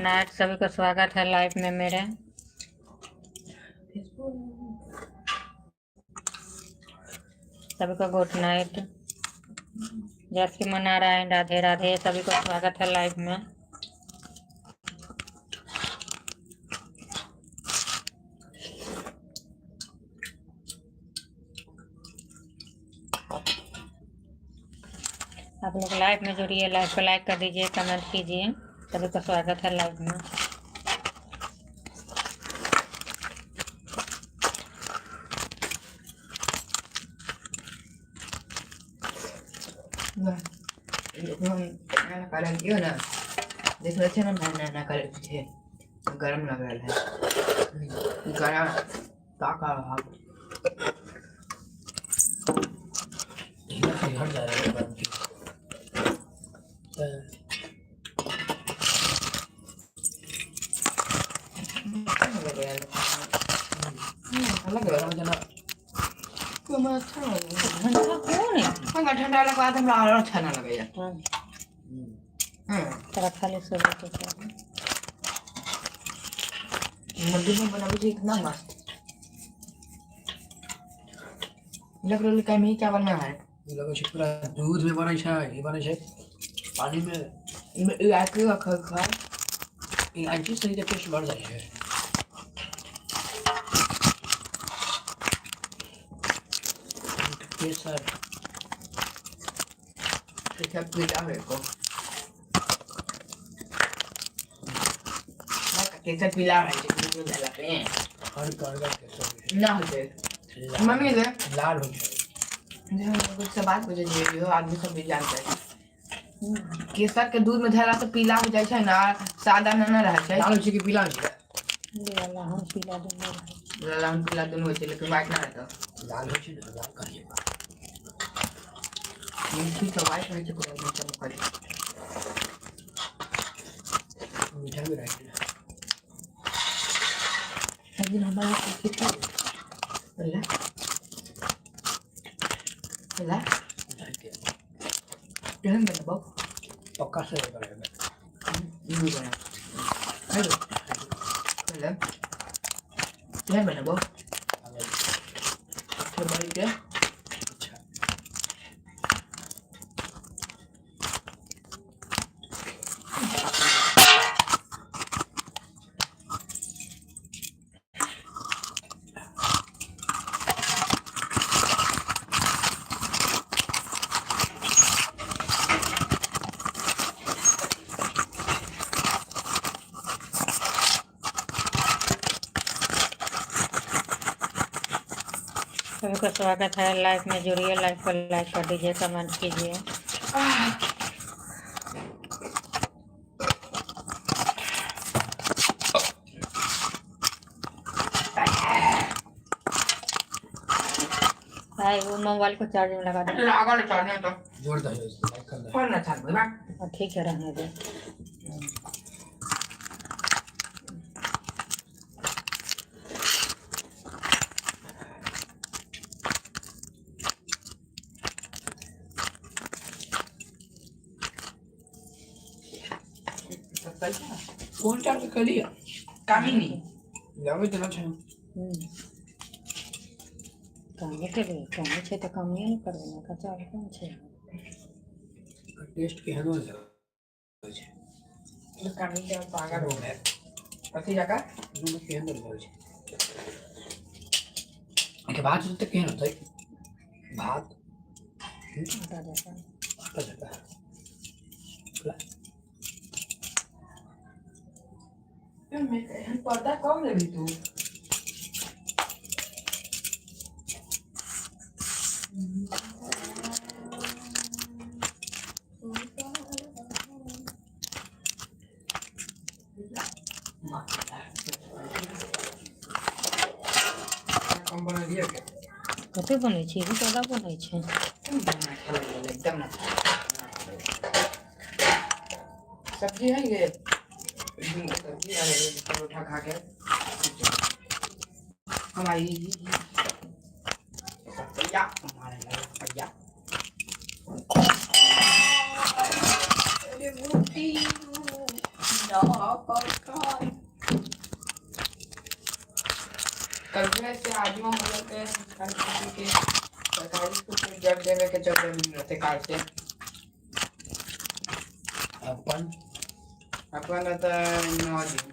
Night, सभी को स्वागत है लाइव में मेरे। सभी को गुड नाइट। जैसे मना रहा है, राधे राधे। सभी को स्वागत है लाइव में। आप लोग लाइव में जुड़िए, लाइव को लाइक कर दीजिए, कमेंट कीजिए। सभी को स्वागत है लाइव में। ना देख रहे थे ना, ना कर थे, गरम लग रहा है। गरम का हट जा रहा है गरम की। ठंडा लगा हमरा और अच्छा ना लगे। तेरा खाली सुबह के मद्दू में बना मुझे इतना मस्त लग रहा है। क्या में क्या बनना है? लगे छै पूरा दूध में बनै छै, ई बनै छै पानी में। आके खा ई आंटी सही के टेस्ट बढ़ जाय छै। केसर सब पीला है को केसर पीला है जो डाला पे हर का केसर ना होते मम्मी ले लाल हो छै। कुछ से बात बुझे नहीं हो, आदमी सब भी जानते हैं केसर के दूध में धरा तो पीला हो जाए छै ना, सादा ना रहे छै। लाल छै कि पीला छै? वाला हम पीला दोनों रहे। लाल पीला दोनों होते लेकिन व्हाइट ना रहता। लाल हो छै ना, लाल करिए मीठी तो व्हाइट रहे छै, पूरा मीठा मुखरी मीठा भी रहे छै। एक दिन हमारा कितना बोला बोला केहन बना बाबू पक्का से बनेगा। ये बना हेलो बोला केहन बना बाबू तो बड़ी के अच्छा सभी को स्वागत है लाइव में जुड़िए, लाइव को लाइक कर दीजिए, कमेंट कीजिए। भाई वो मोबाइल को चार्ज में लगा दे। लगा ले चार्ज तो जोड़ दो इसको, लाइक कर दे। फोन ना चार्ज बा ठीक है, रहने दे। कौन चार्ज कर लिया? कामिनी लगे तो ना छै। कामे के लिए कामे छे तो काम नहीं करबे ना, कच्चा कौन छे। टेस्ट के हनो छै तो कामिनी के पागल हो गए कथी जका दूध के अंदर हो छै। के बाद तो केहन होतै भात आटा जैसा आटा जका मैं पर्दा कम लेबी तू कम बना दिया के कते बनै छै, ई ज्यादा बनै छै। एकदम ना सब्जी है ये सब्जी है परोठा खा के हमारी भैया हमारे भैया अरे मोटी कल से आज हम लोग के किसी के सरकारी स्कूल के जग देवे के चक्कर में रहते काल से अपन अपन तो 9 दिन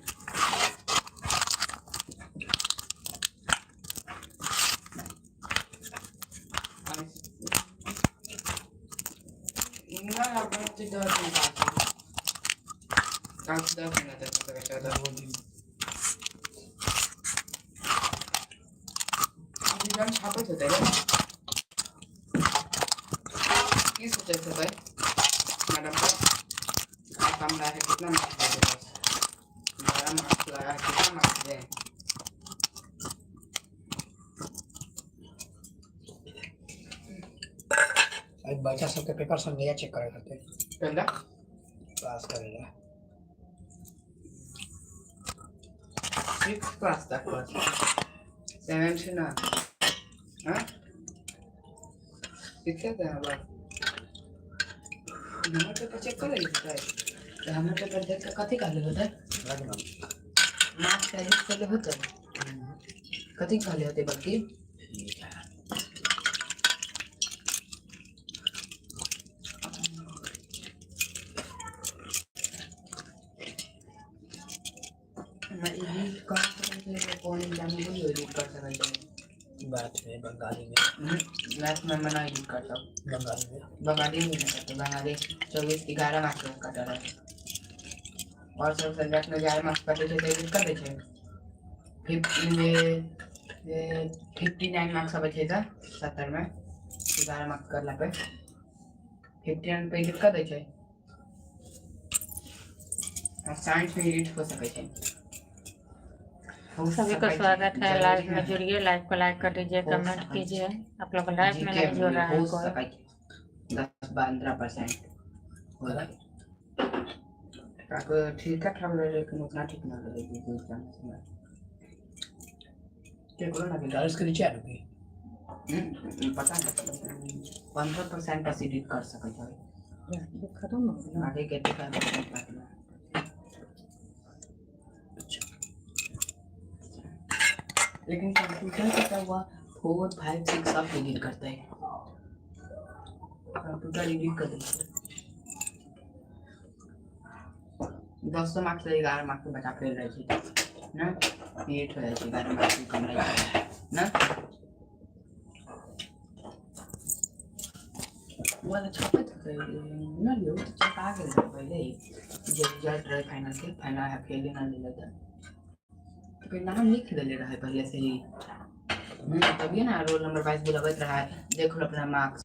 ना अपन तो 10 दिन काल से 10 दिन तक दो दिन जन छापत होते हैं किस सोचे थे भाई मैडम का आप काम लाया है कितना मार्क्स दे बस 12 मार्क्स लाया है कितना मार्क्स दे आज बच्चा सबके पेपर सब नया चेक करे करते कंदा पास करेगा 6 क्लास तक बस 7 से ना हाँ कितने थे अब नंबर पेपर चेक कर लेता है तो हमने पेपर देख के कथी कर ले होता है मार्क्स का लिस्ट कर ले होता है कथी कर ले होते बल्कि मैं एडिट कर सकते हैं कौन एग्जाम में भी एडिट कर सकते हैं बात में बंगाली में मैथ में मैं एडिट करता हूँ बंगाली में बंगाली में नहीं करता बंगाली 24 11 मार्क्स का कटा रहा है और सब सब्जेक्ट में 11 मार्क्स कटे थे तो एडिट कर देते हैं 59 मार्क्स का बचे था 70 में 11 मार्क्स करला पे 59 पे एडिट कर देते हैं और साइंस में एडिट हो सके थे सभी को स्वागत है लाइव में जुड़िए लाइव को लाइक कर दीजिए कमेंट कीजिए आप लोग लाइव में नहीं जुड़ रहा है कोई 10-15% हो रहा है ठीक है हम ले लेकिन उतना ठीक ना लगेगी कोई चांस नहीं क्या करो ना डाल के नीचे आ रुकी पता नहीं 15% का एडिट कर सकते हैं खत्म हो गया आगे के टिका पता लेकिन कंप्यूटर से क्या हुआ 4 5 6 सब एडिट करते हैं कंप्यूटर एडिट कर देते हैं 10 मार्क्स से 11 मार्क्स बचा कर रहे थे ना 8 हो जाए 11 मार्क्स कम रहे ना वाला छापत ना लो छपा के पहले जो रिजल्ट रहे फाइनल के फाइनल है फेल ना ले लेता तो फिर नाम लिख ले रहा है पहले से ही तभी ना रोल नंबर 22 बुलावत रहा है देखो अपना मार्क्स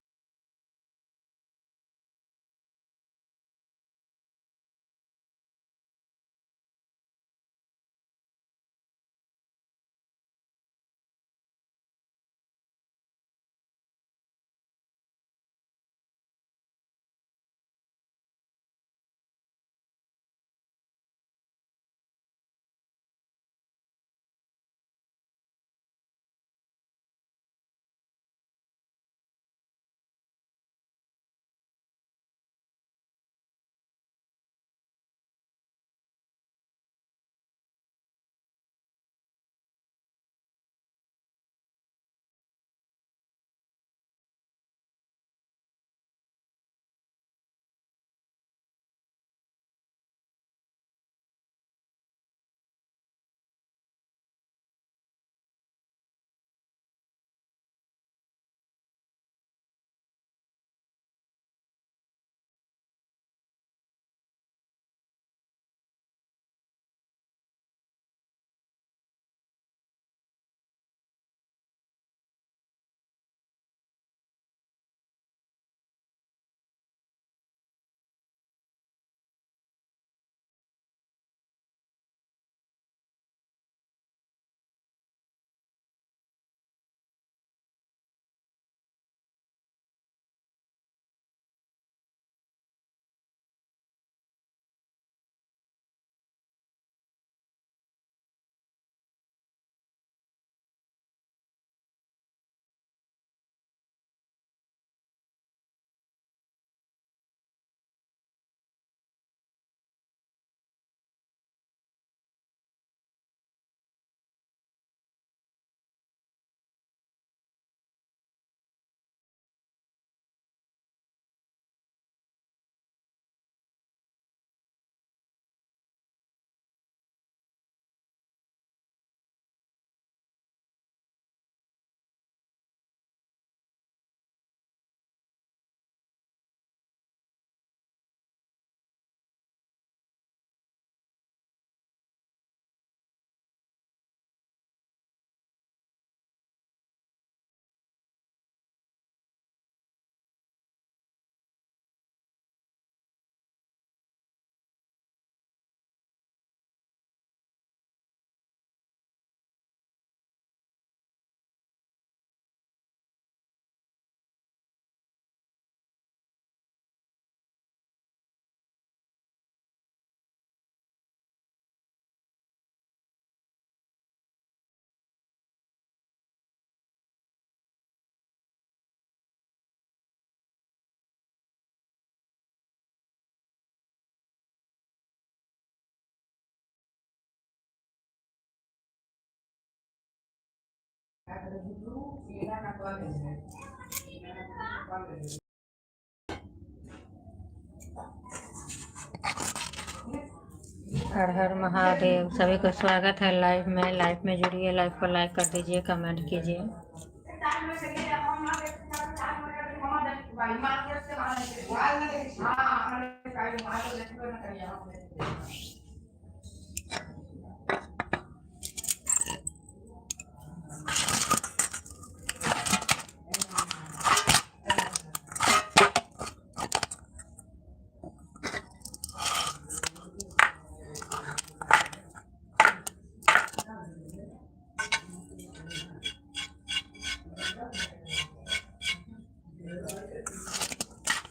हर हर महादेव। सभी को स्वागत है लाइव में। लाइव में जुड़िए, लाइव को लाइक कर दीजिए, कमेंट कीजिए।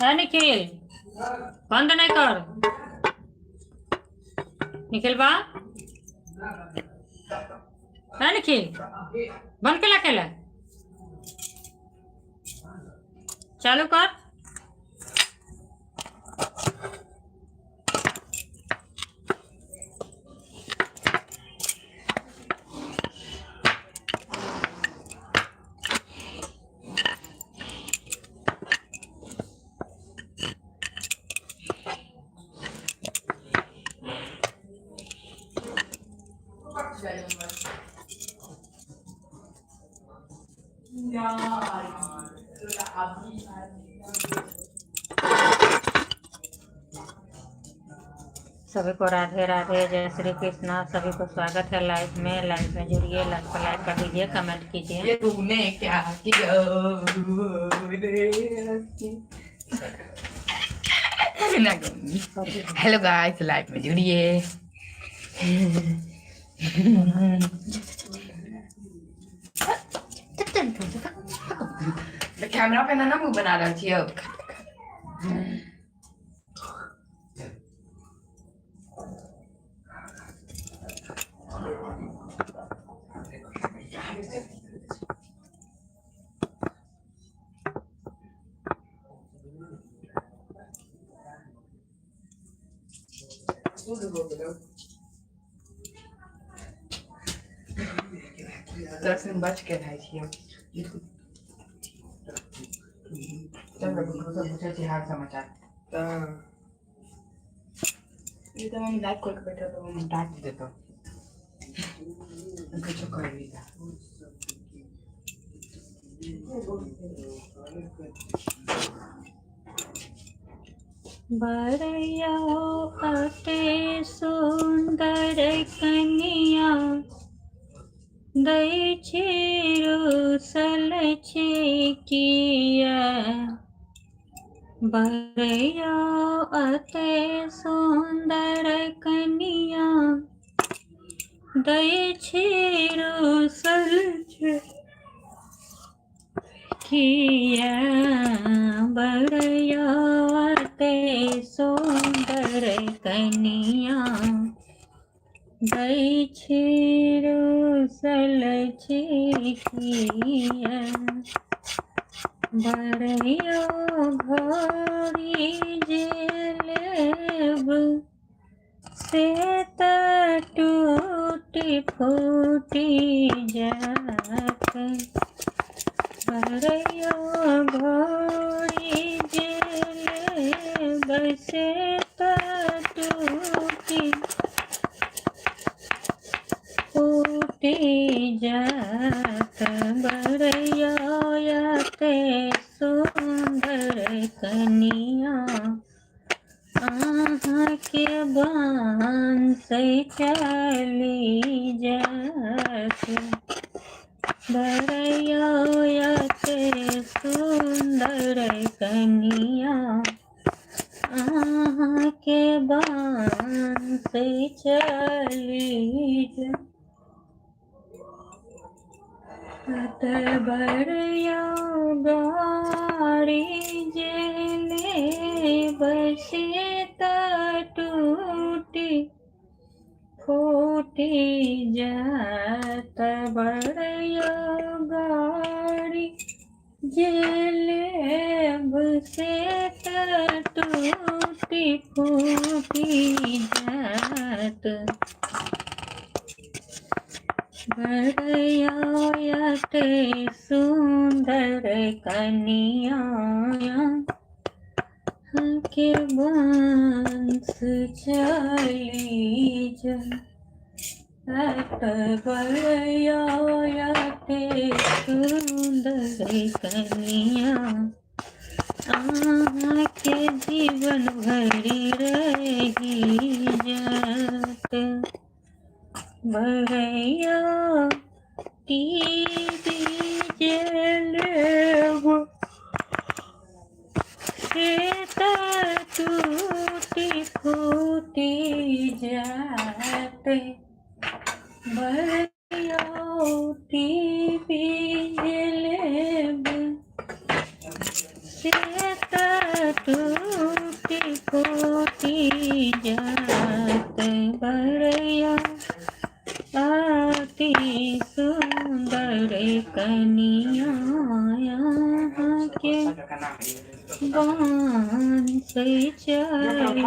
है निखिल, बंद नहीं कर। निखिल बा, है निखिल, बंद केला केला, चालू कर। सभी को राधे राधे, जय श्री कृष्णा। सभी को स्वागत है लाइव में। लाइव में जुड़िए, लाइव को लाइक कर दीजिए, कमेंट कीजिए। ये तूने क्या किया हेलो गाइस, लाइव में जुड़िए। कैमरा पे ना मुंह बना रही थी अब। दर्शन बच के भाई थी पूछे हाल समाचार ये तो हम लाइव करके बैठे तो हम डांट देता कुछ कर लिया। बरया अते सुंदर कन्या, दई छिरू सलछे किया। बरया अते सुंदर कन्या, दई छिरू सलछे किया। बरया अते सुंदर कन्या, दई छिरू सलछे किया। बरया घोड़ी जेलेब से टूटी फूटी जात। बरया घोड़ी जेलेब से टूटी फूटी जात। बरया ते सुंदर कन्या, आहाँ के बान से चली जात। बरया ते सुंदर कन्या, आहाँ के बान से चली जात। बरया गाड़ी जेले बसे टूटी फूटी जात। बरया गाड़ी जेले बसे टूटी फूटी जात। बड़यायते सुंदर कनिया के बंस चली जा बड़यायते सुंदर कनिया के जीवन भरी रही जात बड़या टीवी जलब से टूटी फूटी जात बड़या टीवी जलब से टूटी फूटी जात बड़या अति सुंदर कनिया के बांस चली जात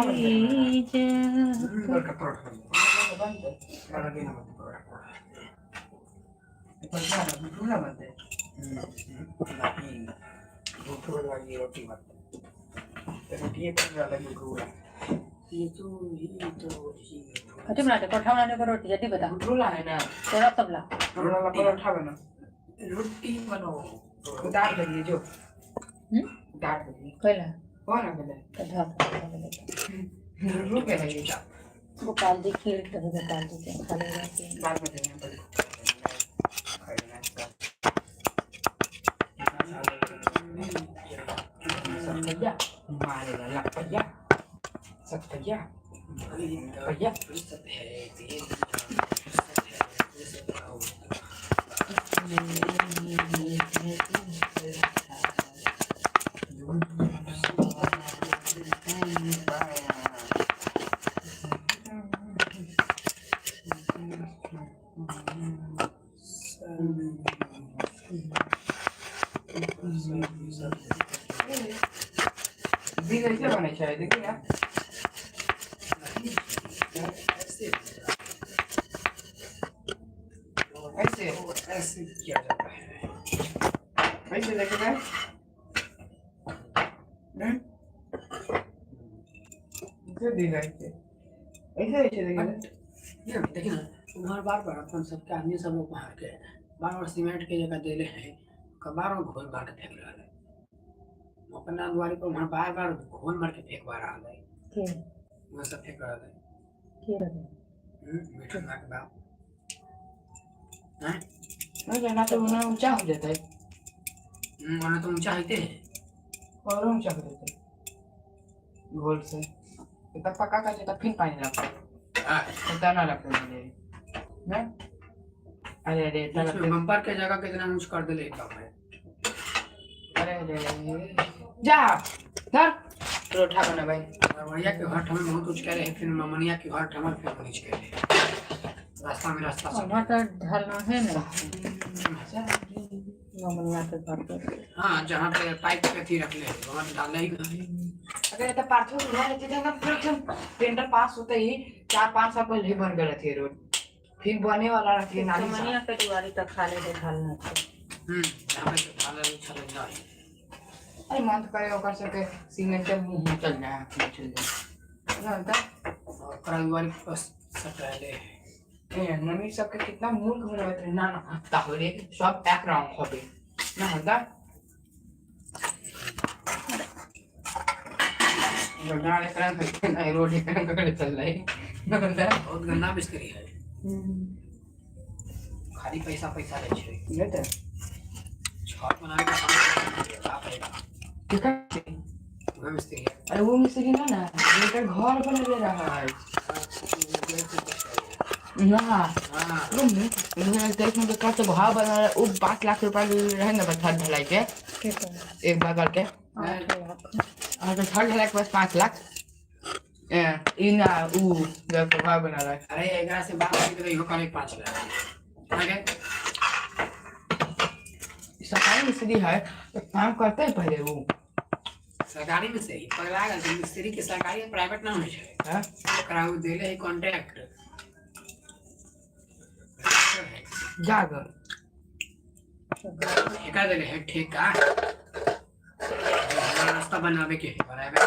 कटी बनाते परोठा बनाने को रोटी जल्दी बता रोला है ना तेरा तबला रोला का परोठा बना रोटी बनाओ दाल लगी जो दाल लगी कहला कौन है बोले कथा रुक गया ये जा गोपाल जी खीर कभी गोपाल जी के खाने जाते हैं दाल में देना पड़ेगा Sakaya, मारेगा लपया, sakaya, भैया दी कैसे बने चाहिए देखिए ना ऐसे ऐसे किया जाता है ऐसे देखेगा इसे देगा ऐसे ऐसे देखेगा ये देखिए ना तुम्हारे बार अपन सबके आदमी सब लोग बाहर के बार सीमेंट के जगह देले हैं बार घोल मार के फेंक रहा है अपना द्वारी पर वहाँ बार घोल मार के फेंकवा रहा है वहाँ सब फेंक रहा है मीठा ना के बाद मैं कहना तो उन्हें ऊंचा हो जाता है माना तो ऊंचा होते हैं और ऊंचा हो जाता है घोल से इतना पका का जगह फिर पानी लगता है पता ना लगता है ना अरे अरे बम्पर के जगह कितना ऊंच कर दे काम है अरे अरे जा धर परोठा बना भाई ममनिया के घर हमें बहुत ऊंच करे फिर ममनिया के घर हमारे फिर नीच करे रास्ता में रास्ता सब टमाटर ढालना है ना ममनिया के घर पे हाँ जहाँ पे पाइप पे थी रख ले वहाँ डालना ही अगर ये पार्थो उड़ा लेते थे ना टेंडर पास होते ही 4-5 साल पहले ही बन गए थे रोड फिर बने वाला रहती है नाली ममनिया के दिवाली तक खाले दे ढालना है यहाँ पे डालना चल जाए अरे मन तो करे ओकर सबके सीमेंट में ही चल जाए चल जाए ना होता और कराईवारी बस सटाले ए नमी सबके कितना मूर्ख बनावत रहे ना ना ताहरे सब पैक राउंड खबे ना होता गंदा एक रंग ना रोड एक रंग कर चल रहा है ना होता बहुत गंदा मिस्त्री है खाली पैसा पैसा ले छे ये तो छत बनाने का काम क्या करेगा ठीक है वह मिस्त्री है अरे वो मिस्त्री ना ना ये तो घर बना ले रहा है ना हाँ रूम में देख में का तो भाव बना रहा है वो 5 लाख रुपया रहे ना छत ढलाई के एक बगल के और तो छत ढलाई के बस 5 लाख इन जब भाव बना रहा है अरे एग्रा से बात की तो यो करे 5 लाख आगे सरकारी मिस्त्री है तो काम करते हैं पहले वो सरकारी में से ही पगला गल मिस्त्री के सरकारी और प्राइवेट ना होय छै हां कराउ देले है कॉन्ट्रैक्ट जागर ठेका दे रहे हैं ठेका रास्ता बनावे के है बनावे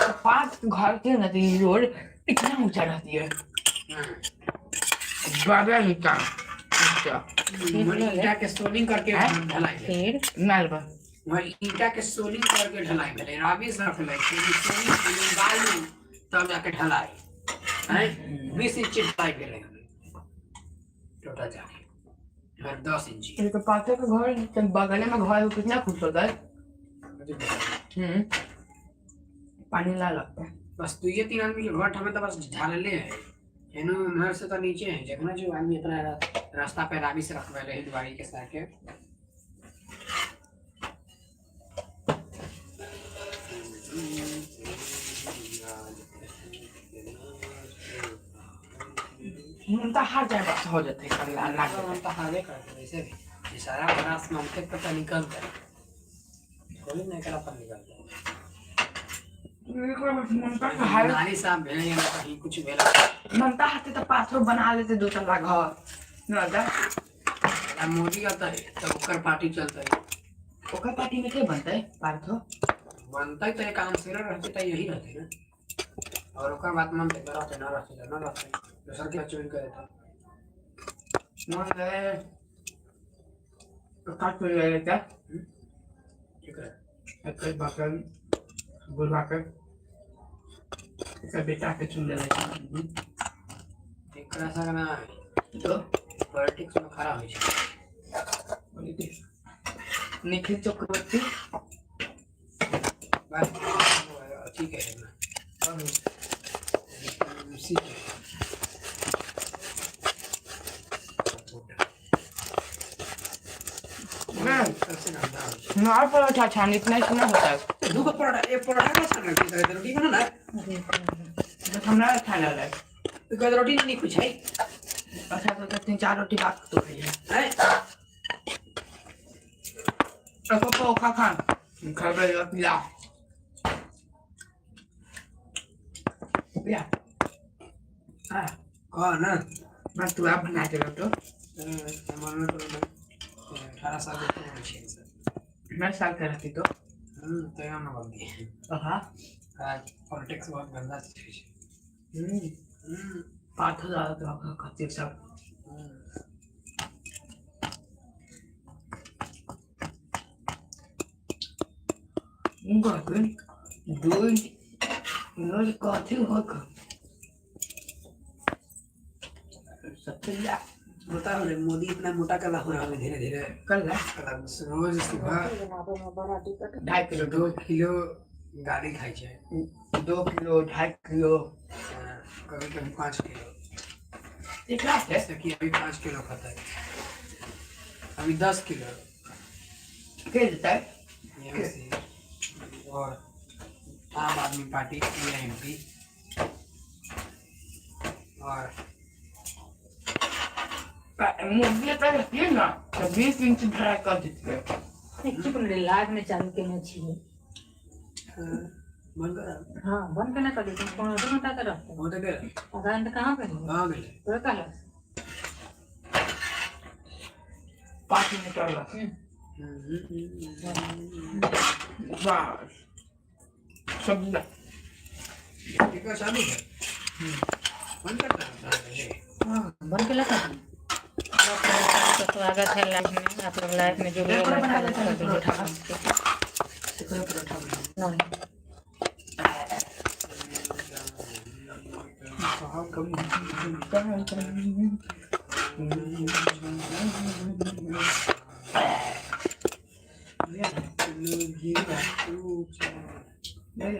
तो पास घर के नदी रोड इतना ऊंचा रहती है ज्यादा ऊंचा ऊंचा ईटा के सोलिंग करके ढलाई फिर नालबा वहाँ ईटा के सोलिंग करके ढलाई भेले राबिस रखले सोलिंग बालू तब जाके ढलाई हैं 20 इंच ढलाई भेले टोटल जाके और 10 इंच तो पाथे के घर के बगल में घर कितना खुश होता है पानी ला लगता है बस तो ये 3 आदमी के घर हमें तो बस ढालले है एनो नहर से तो नीचे है जखना जो आदमी इतना रास्ता पे राबिस रखले है दिवाली के साथ के तो हर जगह हो जाते हैं कल लाल लाल हम तो हावे करते वैसे भी ये सारा बनास ममते पता निकलता है कोई नहीं करा पर निकलता है नानी साहब भेले या कहीं कुछ भेला मनता हाथे तो पाथर बना लेते दो तल्ला घर न जा आ मोदी आता है तो ओकर पार्टी चलता है ओकर पार्टी में के बनता है पार्थो बनता है तो एक काउंसलर रहते तो यही रहते ना और ओकर बात मन ते रहते ना रहते दूसर के चोरी करे था मन ले तो काट कर लेता ठीक है एक बाकन बुलवा कर इसका बेटा के चुन ले एकरा सगना तो पॉलिटिक्स में खड़ा होई छै निखिल चक्रवर्ती बात ठीक है ना और सीट सबसे गंदा नार परोठा छान इतना इतना होता है दूगो परोठा एक परोठा का छान रखी है रोटी बना ना बस हमरा अच्छा लग रहा है तो रोटी नहीं कुछ है अच्छा तो 3-4 रोटी बात तो है हैं अब को खा खा खबर पिला पिला हां कौन ना मैं तू आप बना के रख तो मन में तो 18 साल के तो छे सर मैं साल का रहती तो तो यहाँ ना बंदी हाँ पॉलिटिक्स बहुत गंदा चीज है पाथ ज़्यादा तो आपका खातिर सब उनका कोई दो नोट काथे होगा सबसे या बता रहे मोदी इतना मोटा कला हो रहा है धीरे धीरे कर ले रोज सुबह 2.5 किलो 2 किलो गाड़ी खाई छै 2 किलो 2.5 किलो कभी कभी 5 किलो एक लाख है जैसे कि अभी 5 किलो खाता है अभी 10 किलो क्या देता है एमसी और आम आदमी पार्टी एमपी और मुझे तो ये ना 20 इंच ड्राई कर देते हैं चुप ले लाग में चालू के न छी बंद कर हां बंद करना कर तुम कौन तो मत कर हो तो गया अगान तो कहां पे आ गए तो कहला 5 मिनट और बस सब ठीक है चालू है बंद करता है हां बंद केला था तो स्वागत है लाइव में आप लोग लाइव में जुड़े हैं बना लेते हैं परोठा नहीं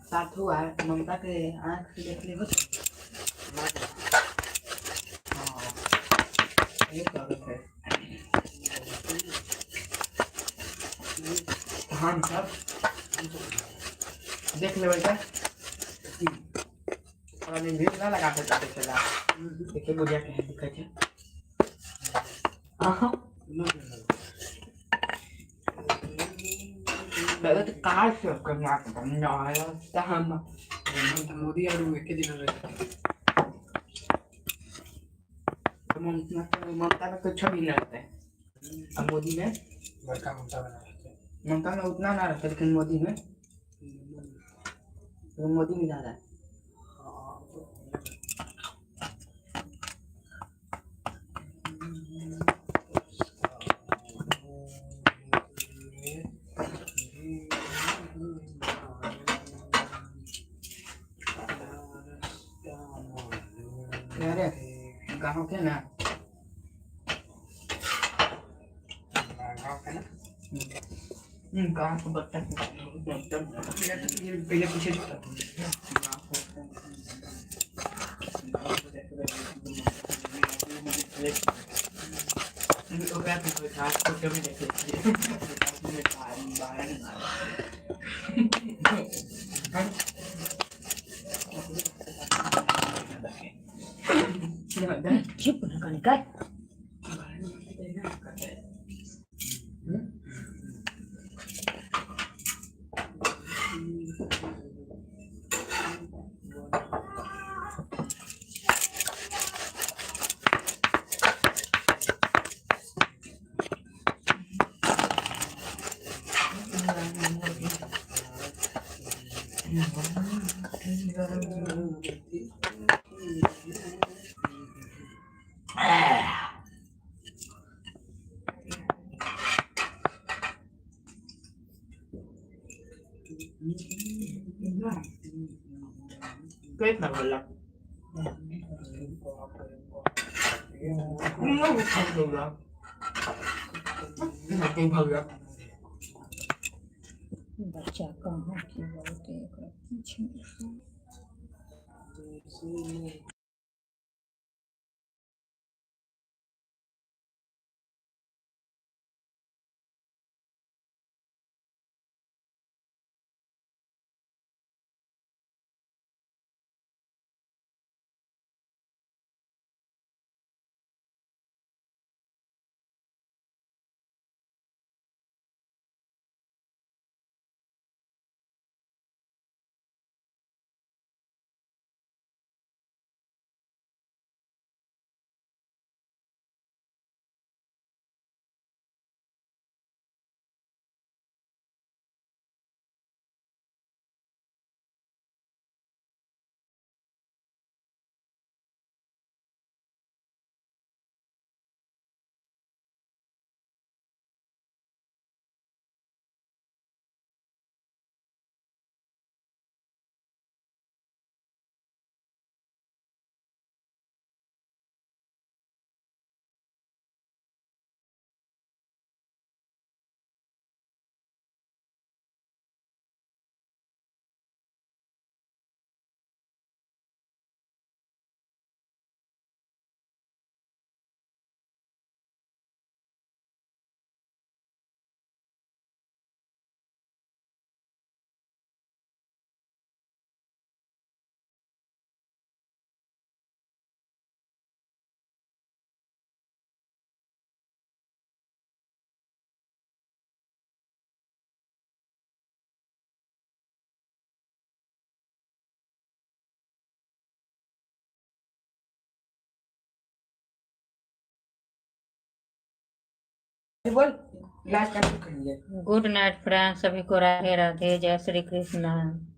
साथ हुआ है ममता के आँख से देख ले बस ये स्वागत है हम सब देख ले बेटा और अभी भीड़ ना लगा के जाते चला देखिए बुढ़िया के दिखा है हाँ पहले तो कार से करना करना है तो हम मोदी और एक दिन रहे ममता में कुछ भी नहीं रहता है। अब मोदी में बड़का ममता बना रहते हैं। ममता में उतना ना रहता, लेकिन मोदी में ज्यादा है। अरे गाँव के ना गाँव को बच्चा पहले पीछे चुप ना करने का kết mà gọi là không có không được rồi cái này cây phừ rồi बच्चा कहाँ की बहुत एक पीछे बोल लास्ट टाइम करेंगे। गुड नाइट फ्रेंड्स, सभी को राधे राधे, जय श्री कृष्ण।